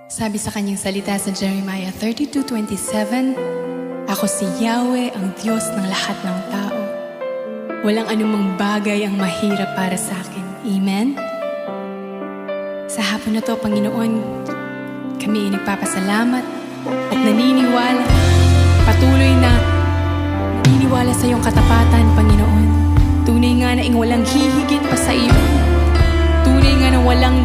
Sabi sa kanyang salita sa Jeremiah 32:27, "Ako si Yahweh, ang Diyos ng lahat ng tao. Walang anumang bagay ang mahirap para sa akin." Amen? Sa hapon na to, Panginoon, kami ay nagpapasalamat at naniniwala, patuloy na naniniwala sa iyong katapatan, Panginoon. Tunay nga na walang hihigit pa sa iyo. Tunay nga na walang